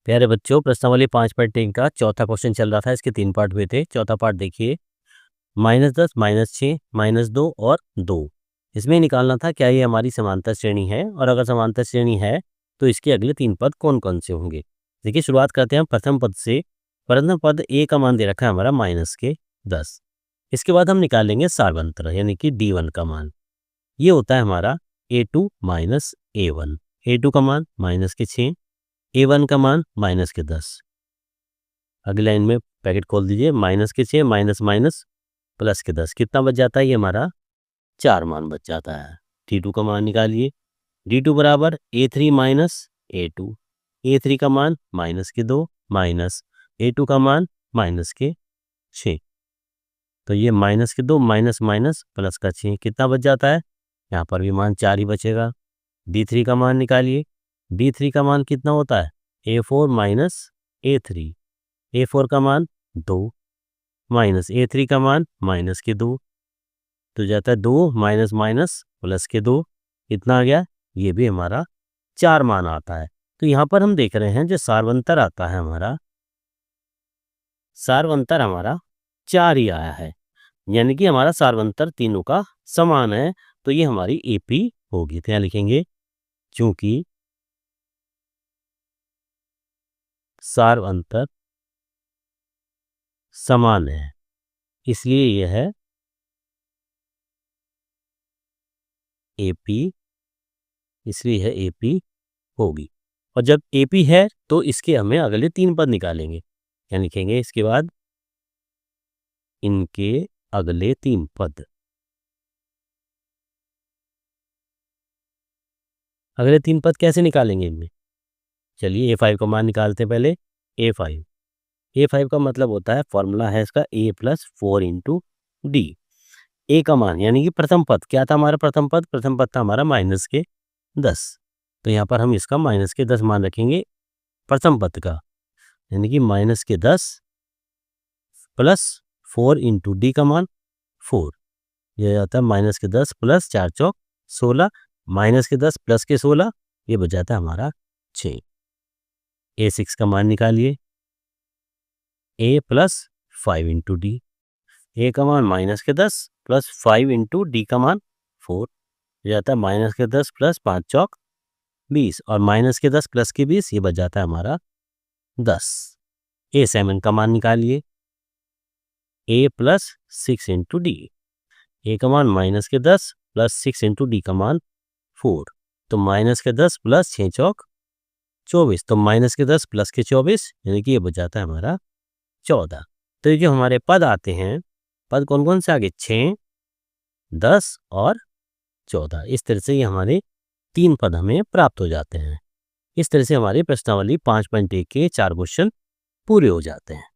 प्यारे बच्चों, प्रश्नावली 5.3 का चौथा क्वेश्चन चल रहा था। इसके 3 पार्ट हुए थे। चौथा पार्ट देखिए, -10, -6, -2 और 2। इसमें निकालना था क्या ये हमारी समांतर श्रेणी है, और अगर समांतर श्रेणी है तो इसके अगले 3 पद कौन कौन से होंगे। देखिए, शुरुआत करते हैं प्रथम पद से। प्रथम पद ए का मान दे रखा है हमारा -10। इसके बाद हम निकालेंगे सार्वंतर यानी कि D1 का मान। ये होता है हमारा A2 माइनस A1। A2 का मान -6, A1 का मान -10। अगली लाइन में पैकेट खोल दीजिए, -6 माइनस माइनस +10 कितना बच जाता है, ये हमारा 4 मान बच जाता है। D2 का मान निकालिए। D2 बराबर A3 माइनस A2। A3 का मान -2 माइनस A2 का मान -6। तो ये -2 माइनस माइनस +6 कितना बच जाता है, यहाँ पर भी मान 4 ही बचेगा। D3 का मान निकालिए। D3 का मान कितना होता है, A4 माइनस A3। A4 का मान 2 माइनस A3 का मान -2। तो जाता है 2 माइनस माइनस +2 कितना आ गया, ये भी हमारा 4 मान आता है। तो यहाँ पर हम देख रहे हैं जो सार्वंतर आता है हमारा, सार्वंतर हमारा 4 ही आया है, यानी कि हमारा सार्वंतर तीनों का समान है। तो ये हमारी AP होगी। तो यहाँ लिखेंगे चूंकि सार्वंतर समान है इसलिए यह है AP, इसलिए यह AP होगी। और जब AP है तो इसके हमें अगले 3 पद निकालेंगे। क्या लिखेंगे इसके बाद, इनके अगले 3 पद। अगले 3 पद कैसे निकालेंगे इनमें, चलिए A5 का मान निकालते हैं पहले। A5 का मतलब होता है, फॉर्मूला है इसका A + 4 × D। A का मान यानी कि प्रथम पद क्या था हमारा, प्रथम पद था हमारा -10। तो यहाँ पर हम इसका -10 मान रखेंगे प्रथम पद का, यानी कि -10 + 4 × D का मान 4। यह आता है -10 + 4 चौक 16, -10 + के 16, ये बच जाता है हमारा 6। A6 का मान निकालिए। A + 5 × D। A का मान -10 + 5 × D का मान 4, जाता है -10 + 5 चौक 20, और -10 + के 20, ये बच जाता है हमारा 10। A7 का मान निकालिए। A + 6 × D। A का मान -10 + 6 × D का मान 4, तो -10 + 6 चौक 24, तो -10 + के 24, यानी कि ये बच जाता है हमारा 14। तो ये जो हमारे पद आते हैं, पद कौन कौन से आगे, 6, 10 और 14। इस तरह से ये हमारे 3 पद हमें प्राप्त हो जाते हैं। इस तरह से हमारी प्रश्नावली 5.1 के 4 क्वेश्चन पूरे हो जाते हैं।